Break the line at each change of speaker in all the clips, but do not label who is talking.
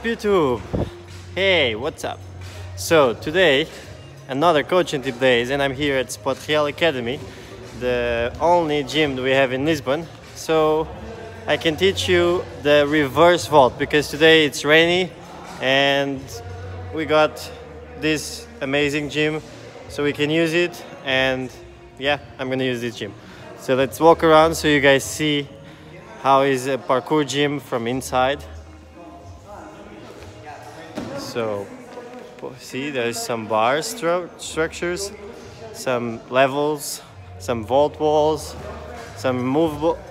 YouTube, hey, what's up? So today another coaching tip days, and I'm here at Real Academy, the only gym we have in Lisbon. So I can teach you the reverse vault because today it's rainy and we got this amazing gym so we can use it. And yeah, I'm gonna use this gym. So let's walk around so you guys see how is a parkour gym from inside. So see, there's some bar structures, some levels, some vault walls, some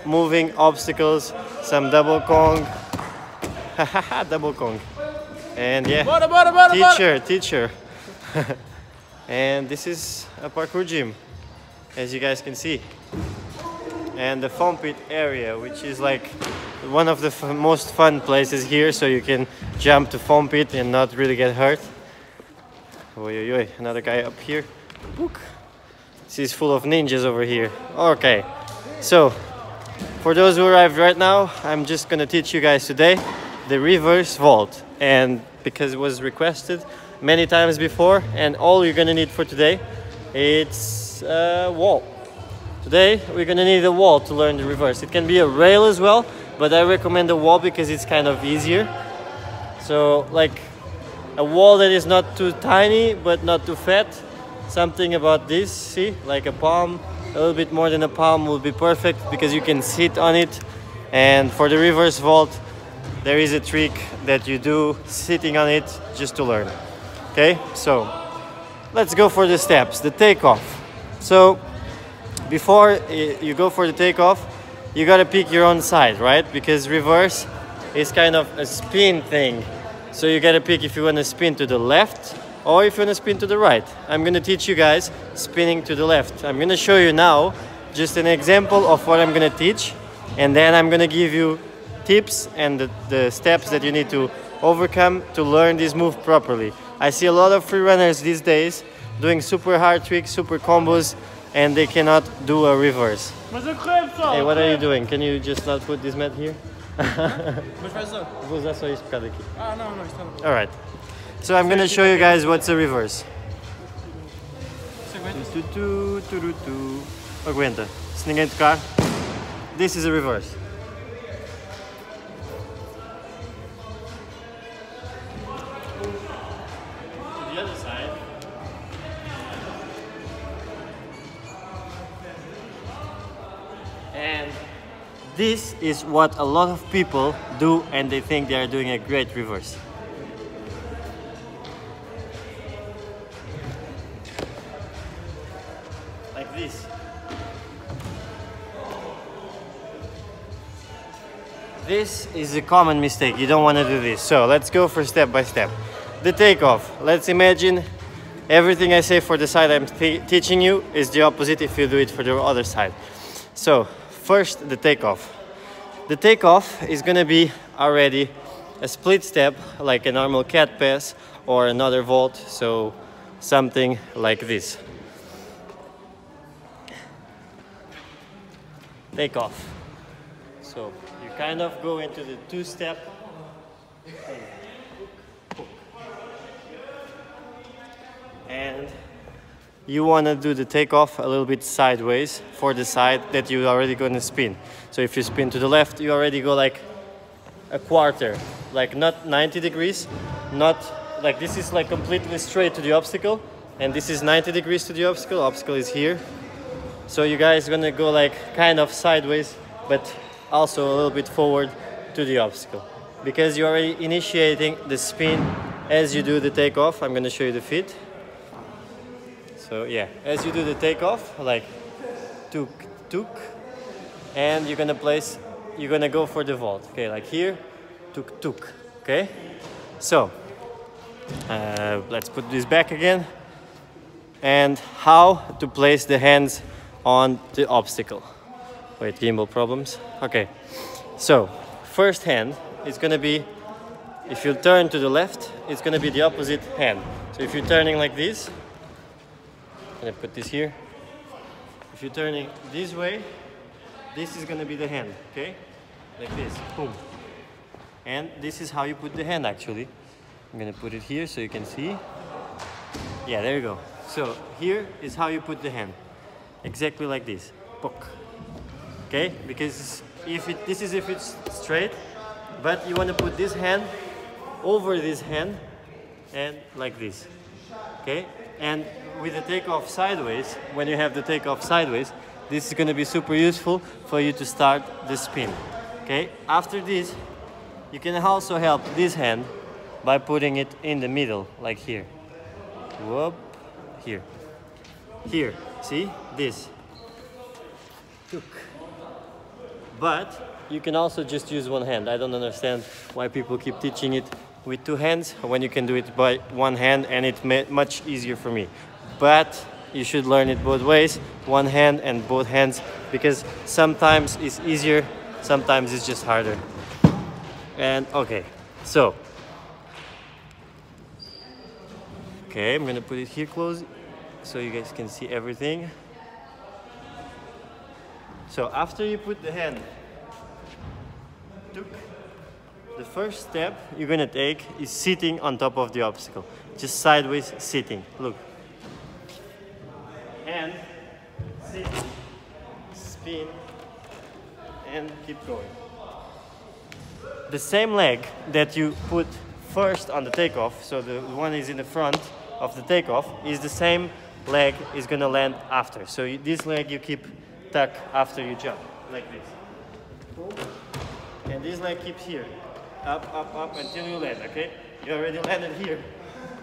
moving obstacles, some double Kong. Double Kong. And yeah, teacher. And this is a parkour gym, as you guys can see. And the foam pit area, which is like one of the most fun places here, so you can jump to foam pit and not really get hurt. Oi, another guy up here. Book. This is full of ninjas over here. Okay, so for those who arrived right now, I'm just gonna teach you guys today the reverse vault. And because it was requested many times before, and all you're gonna need for today, it's a wall. Today we're gonna need a wall to learn the reverse. It can be a rail as well, but I recommend a wall because it's kind of easier. So like a wall that is not too tiny but not too fat. Something about this, see, like a palm, a little bit more than a palm will be perfect because you can sit on it. And for the reverse vault, there is a trick that you do sitting on it just to learn. Okay, so let's go for the steps, the takeoff. So before you go for the takeoff, you gotta pick your own side, right? Because reverse is kind of a spin thing. So you gotta pick if you wanna spin to the left or if you wanna spin to the right. I'm gonna teach you guys spinning to the left. I'm gonna show you now just an example of what I'm gonna teach, and then I'm gonna give you tips and the steps that you need to overcome to learn this move properly. I see a lot of free runners these days doing super hard tricks, super combos, and they cannot do a reverse. Hey, what are you doing? Can you just not put this mat here? Vou usar só isso por causa daqui. Não, está bom. Alright. So I'm gonna show you guys what's a reverse. Aguenta. Se ninguém tocar. This is a reverse. The other side. And this is what a lot of people do, and they think they are doing a great reverse. Like this. This is a common mistake. You don't want to do this. So let's go for step by step. The takeoff. Let's imagine everything I say for the side I'm teaching you is the opposite if you do it for the other side. So first, the takeoff. The takeoff is gonna be already a split step, like a normal cat pass or another vault, so something like this. Takeoff. So you kind of go into the two-step. And you want to do the takeoff a little bit sideways for the side that you're already going to spin. So if you spin to the left, you already go like a quarter, like not 90 degrees, not like this is like completely straight to the obstacle, and this is 90 degrees to the obstacle. Obstacle is here. So you guys are going to go like kind of sideways, but also a little bit forward to the obstacle. Because you're already initiating the spin as you do the takeoff. I'm going to show you the feet. So yeah, as you do the takeoff, like tuk tuk, and you're gonna go for the vault. Okay, like here, tuk tuk. Okay, so let's put this back again. And how to place the hands on the obstacle. Wait, gimbal problems. Okay, so first hand is gonna be, if you turn to the left, it's gonna be the opposite hand. So if you're turning like this, I'm gonna put this here. If you're turning this way, this is gonna be the hand, okay? Like this, boom. And this is how you put the hand actually. I'm gonna put it here so you can see. Yeah, there you go. So here is how you put the hand. Exactly like this. Poke. Okay? Because this is if it's straight, but you want to put this hand over this hand and like this. Okay? And with the takeoff sideways, when you have the takeoff sideways, this is going to be super useful for you to start the spin. Okay? After this, you can also help this hand by putting it in the middle, like here. Whoop, here. Here, see? This. Tuk. But you can also just use one hand. I don't understand why people keep teaching it with two hands when you can do it by one hand, and it's much easier for me. But you should learn it both ways, one hand and both hands, because sometimes it's easier, sometimes it's just harder. And okay, so okay, I'm gonna put it here close so you guys can see everything. So after you put the hand, the first step you're gonna take is sitting on top of the obstacle. Just sideways sitting, look. And sit, spin, and keep going. The same leg that you put first on the takeoff, so the one is in the front of the takeoff, is the same leg is gonna land after. So this leg you keep tuck after you jump, like this. And this leg keeps here, up, up, up until you land, okay? You already landed here,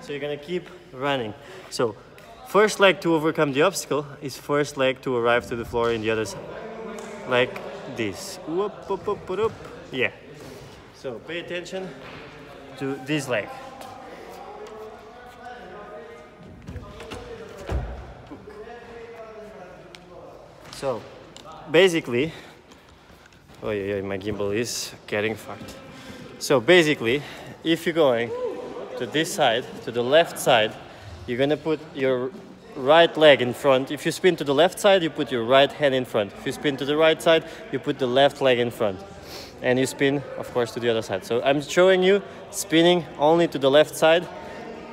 so you're gonna keep running. So first leg to overcome the obstacle is first leg to arrive to the floor in the other side, like this. Whoop, whoop, whoop, whoop. Yeah. So pay attention to this leg. So basically, oh yeah, my gimbal is getting fucked. So basically, if you're going to this side, to the left side, you're gonna put your right leg in front. If you spin to the left side, you put your right hand in front. If you spin to the right side, you put the left leg in front. And you spin, of course, to the other side. So I'm showing you spinning only to the left side,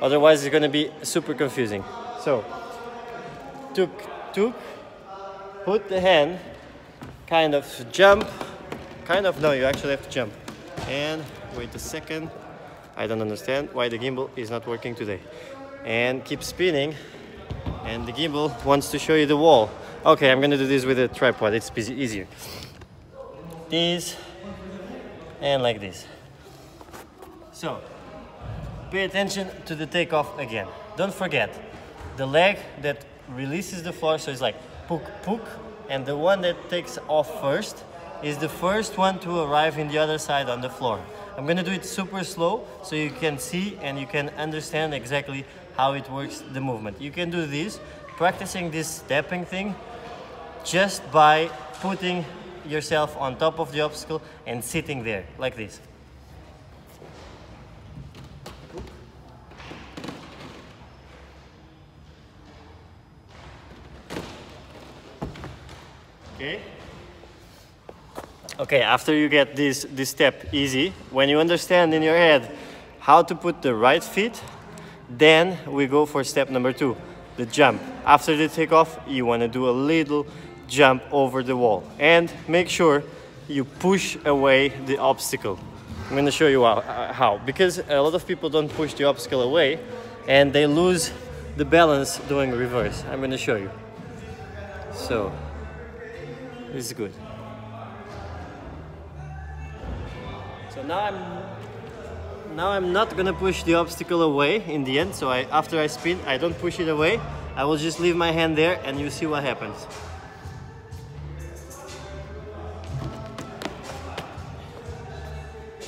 otherwise it's gonna be super confusing. So, tuk, tuk, put the hand, kind of jump, no, you actually have to jump. And wait a second, I don't understand why the gimbal is not working today. And keep spinning, and the gimbal wants to show you the wall. Okay, I'm gonna do this with a tripod, it's easier. This, and like this. So, pay attention to the takeoff again. Don't forget, the leg that releases the floor, so it's like pook, pook, and the one that takes off first is the first one to arrive in the other side on the floor. I'm gonna do it super slow so you can see and you can understand exactly how it works, the movement. You can do this, practicing this stepping thing, just by putting yourself on top of the obstacle and sitting there, like this. Okay? Okay, after you get this step easy, when you understand in your head how to put the right feet, then we go for step number 2, the jump. After the takeoff, you want to do a little jump over the wall. And make sure you push away the obstacle. I'm going to show you how. Because a lot of people don't push the obstacle away and they lose the balance doing reverse. I'm going to show you. So, this is good. So now I'm not gonna push the obstacle away in the end. So after I spin, I don't push it away. I will just leave my hand there and you see what happens.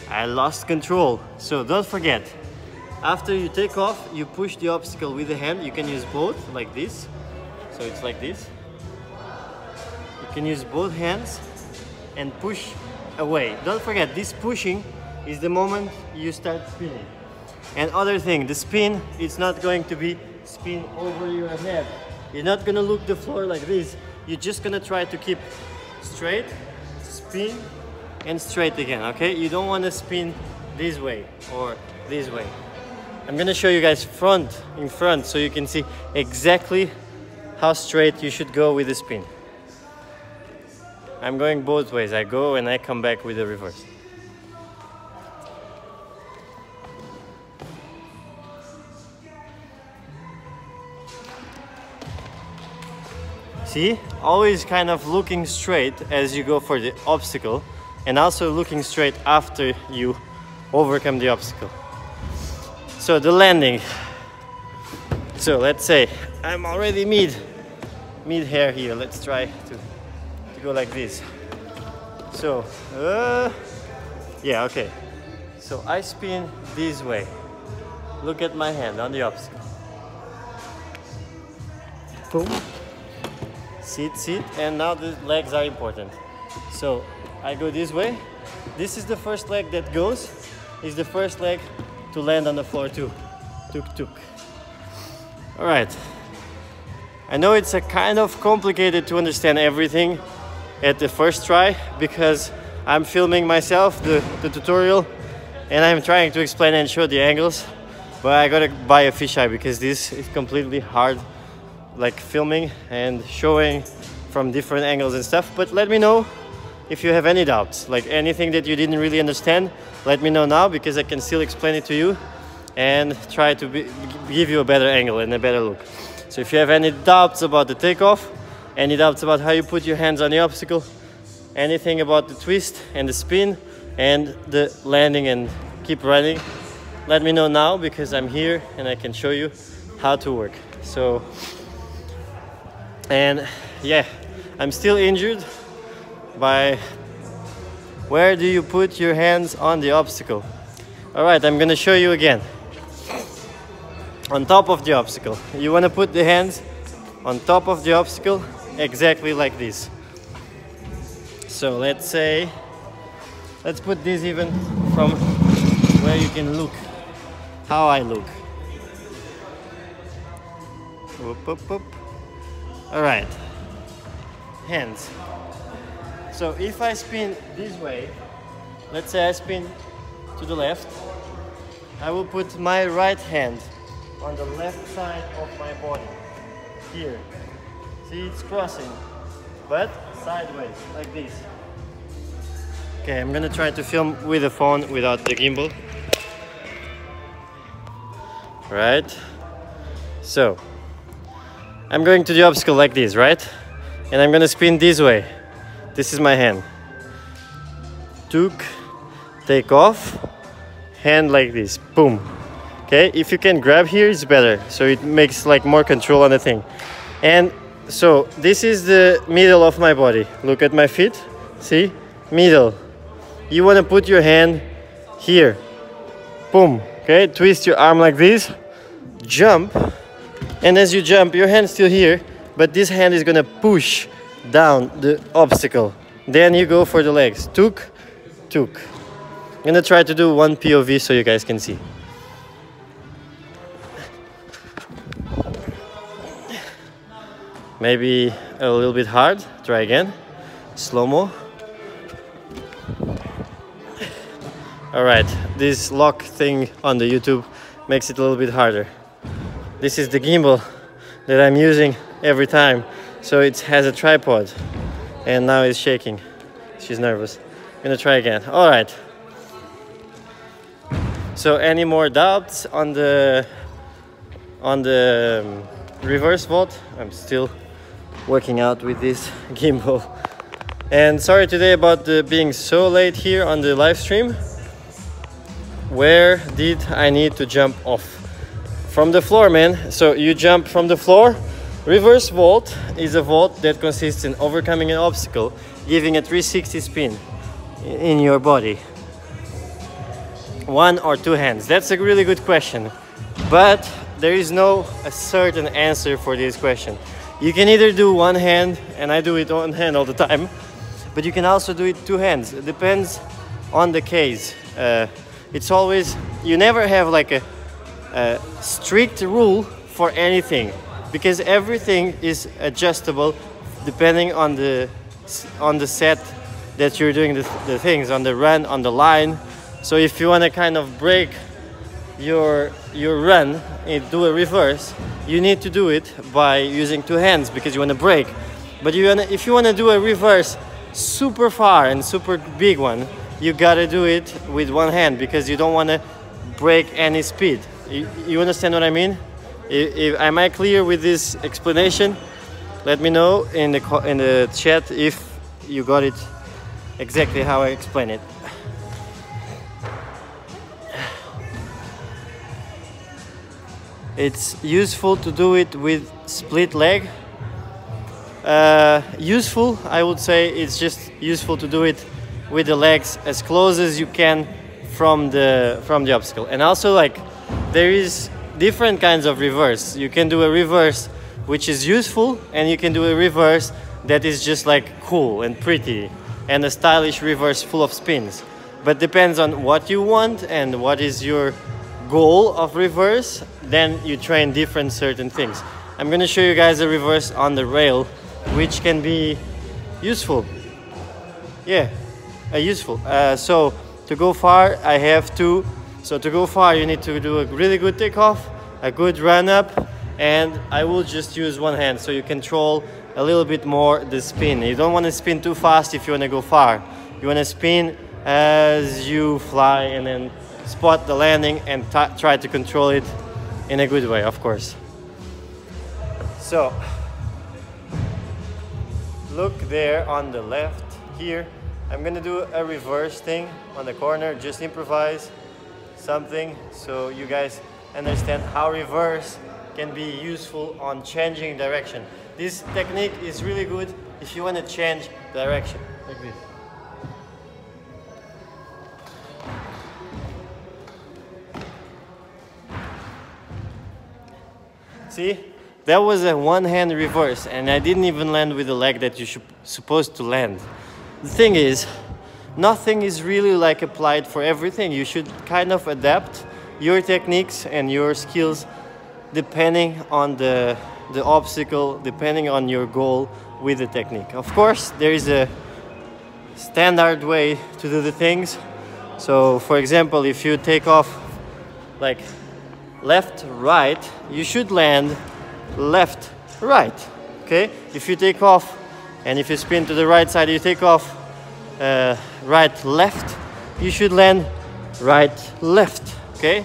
I lost control. So don't forget, after you take off, you push the obstacle with the hand. You can use both, like this. So it's like this. You can use both hands and push away. Don't forget, this pushing is the moment you start spinning. And other thing, the spin, it's not going to be spin over your head. You're not gonna look the floor like this. You're just gonna try to keep straight, spin, and straight again, okay? You don't wanna spin this way or this way. I'm gonna show you guys in front so you can see exactly how straight you should go with the spin. I'm going both ways. I go and I come back with the reverse. See? Always kind of looking straight as you go for the obstacle, and also looking straight after you overcome the obstacle. So the landing. So let's say I'm already mid-hair here. Let's try to go like this. So, yeah, okay. So I spin this way. Look at my hand on the obstacle. Boom. Sit, and now the legs are important. So I go this way. This is the first leg that goes. Is the first leg to land on the floor too. Tuk. All right. I know it's a kind of complicated to understand everything at the first try because I'm filming myself, the tutorial, and I'm trying to explain and show the angles, but I gotta buy a fisheye because this is completely hard, like filming and showing from different angles and stuff. But let me know if you have any doubts, like anything that you didn't really understand, let me know now because I can still explain it to you and try to give you a better angle and a better look. So if you have any doubts about the takeoff, any doubts about how you put your hands on the obstacle, anything about the twist and the spin and the landing and keep running, let me know now because I'm here and I can show you how to work. So, and yeah, I'm still injured by where do you put your hands on the obstacle. All right, I'm gonna show you again. On top of the obstacle. You wanna put the hands on top of the obstacle exactly like this. So let's put this even from where you can look how I look. Whoop. All right, hands. So if I spin this way, let's say I spin to the left, I will put my right hand on the left side of my body here. See, it's crossing, but sideways, like this. Okay, I'm gonna try to film with the phone without the gimbal. Right? So, I'm going to the obstacle like this, right? And I'm gonna spin this way. This is my hand. Take off, hand like this, boom. Okay, if you can grab here, it's better. So it makes like more control on the thing. And so this is the middle of my body. Look at my feet, see? Middle. You wanna put your hand here, boom. Okay, twist your arm like this, jump. And as you jump, your hand's still here, but this hand is gonna push down the obstacle. Then you go for the legs, tuk. I'm gonna try to do one POV so you guys can see. Maybe a little bit hard. Try again. Slow-mo. Alright, this lock thing on the YouTube makes it a little bit harder. This is the gimbal that I'm using every time. So it has a tripod. And now it's shaking. She's nervous. I'm gonna try again. Alright. So any more doubts on the reverse vault? I'm still working out with this gimbal. And sorry today about being so late here on the live stream. Where did I need to jump off? From the floor, man. So you jump from the floor. Reverse vault is a vault that consists in overcoming an obstacle, giving a 360 spin in your body. One or two hands? That's a really good question. But there is no a certain answer for this question. You can either do one hand, and I do it one hand all the time, but you can also do it two hands. It depends on the case. It's always, you never have like a strict rule for anything because everything is adjustable depending on the set that you're doing the things, on the run, on the line. So if you want to kind of break your run and do a reverse, you need to do it by using two hands because you want to break. But if you want to do a reverse super far and super big one, you gotta do it with one hand because you don't want to break any speed. You understand what I mean? Am I clear with this explanation? Let me know in the chat if you got it exactly how I explain it. It's useful to do it with split leg. Useful, I would say it's just useful to do it with the legs as close as you can from the obstacle. And also, like, there is different kinds of reverse. You can do a reverse which is useful, and you can do a reverse that is just like cool and pretty, and a stylish reverse full of spins. But depends on what you want and what is your goal of reverse, then you train different certain things. I'm gonna show you guys a reverse on the rail which can be useful. Yeah, useful. So to go far, to go far you need to do a really good takeoff, a good run up, and I will just use one hand so you control a little bit more the spin. You don't want to spin too fast if you want to go far. You want to spin as you fly and then spot the landing and try to control it in a good way, of course. So look there on the left here. I'm gonna do a reverse thing on the corner, just improvise something so you guys understand how reverse can be useful on changing direction. This technique is really good if you want to change direction, like this. See? That was a one-hand reverse, and I didn't even land with the leg that you supposed to land. The thing is, nothing is really like applied for everything. You should kind of adapt your techniques and your skills depending on the obstacle, depending on your goal with the technique. Of course, there is a standard way to do the things. So, for example, if you take off like left, right, you should land left, right, okay? If you take off and if you spin to the right side, you take off right, left, you should land right, left, okay?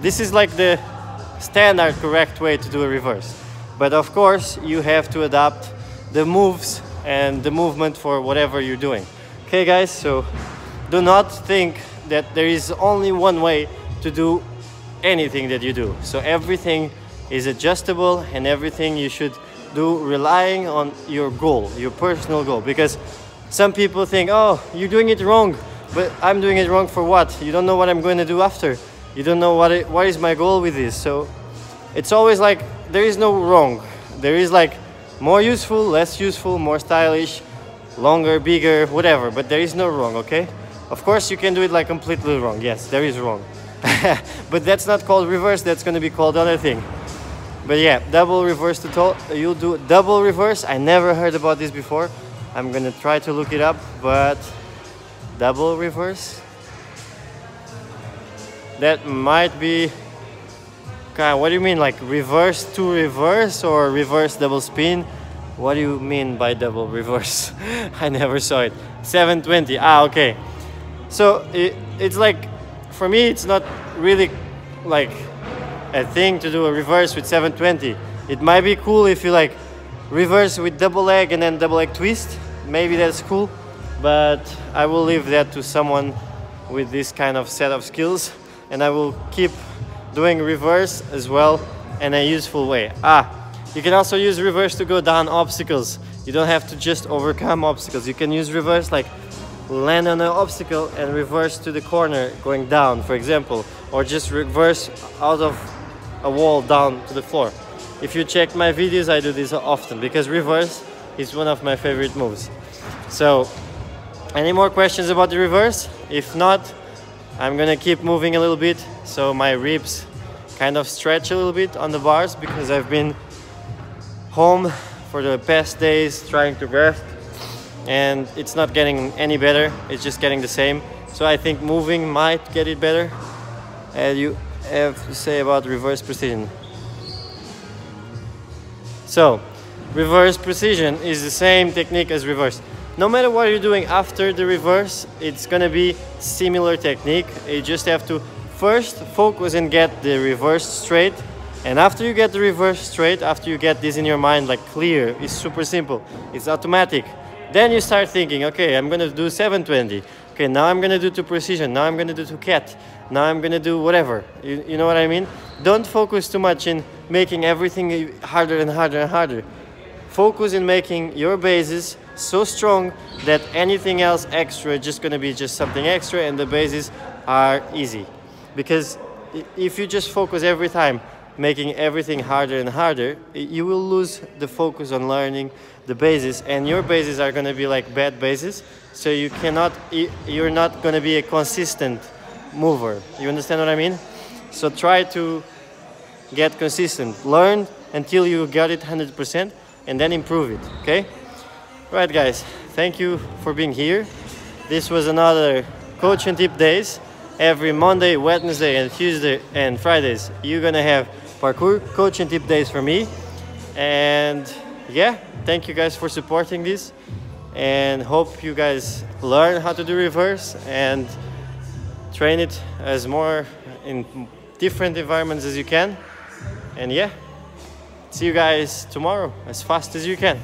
This is like the standard correct way to do a reverse. But of course, you have to adapt the moves and the movement for whatever you're doing. Okay, guys, so do not think that there is only one way to do anything that you do. So everything is adjustable, and everything you should do relying on your goal, your personal goal. Because some people think, oh, you're doing it wrong, but I'm doing it wrong for what? You don't know what I'm going to do after. You don't know what is my goal with this. So it's always like, there is no wrong. There is like more useful, less useful, more stylish, longer, bigger, whatever, but there is no wrong, okay? Of course, you can do it like completely wrong. Yes, there is wrong. But that's not called reverse, that's going to be called other thing. But yeah, double reverse you'll do double reverse. I never heard about this before. I'm going to try to look it up, but double reverse? That might be... what do you mean, like reverse to reverse or reverse double spin? What do you mean by double reverse? I never saw it. 720, okay. So it's like, for me, it's not really like a thing to do a reverse with 720. It might be cool if you like reverse with double leg and then double leg twist. Maybe that's cool, but I will leave that to someone with this kind of set of skills, and I will keep doing reverse as well in a useful way. You can also use reverse to go down obstacles. You don't have to just overcome obstacles. You can use reverse like land on an obstacle and reverse to the corner going down, for example, or just reverse out of a wall down to the floor. If you check my videos, I do this often because reverse is one of my favorite moves. So, any more questions about the reverse? If not, I'm gonna keep moving a little bit so my ribs kind of stretch a little bit on the bars because I've been home for the past days trying to rest and it's not getting any better, it's just getting the same. So I think moving might get it better. And you have to say about reverse precision. So, reverse precision is the same technique as reverse. No matter what you're doing after the reverse, it's gonna be similar technique. You just have to first focus and get the reverse straight. And after you get the reverse straight, after you get this in your mind like clear, it's super simple, it's automatic. Then you start thinking, okay, I'm gonna do 720. Okay, now I'm gonna do to precision. Now I'm gonna do to cat. Now I'm gonna do whatever. You know what I mean? Don't focus too much in making everything harder and harder and harder. Focus in making your bases so strong that anything else extra is just gonna be just something extra, and the bases are easy. Because if you just focus every time making everything harder and harder, you will lose the focus on learning the bases, and your bases are gonna be like bad bases. So you're not gonna be a consistent mover. You understand what I mean? So try to get consistent. Learn until you got it 100% and then improve it, okay? Right, guys, thank you for being here. This was another Coach and Tip Days. Every Monday, Wednesday, and Tuesday and Fridays, you're gonna have Parkour Coach and Tip Days for me. And yeah, thank you guys for supporting this, and hope you guys learn how to do reverse and train it as more in different environments as you can. And yeah, see you guys tomorrow as fast as you can.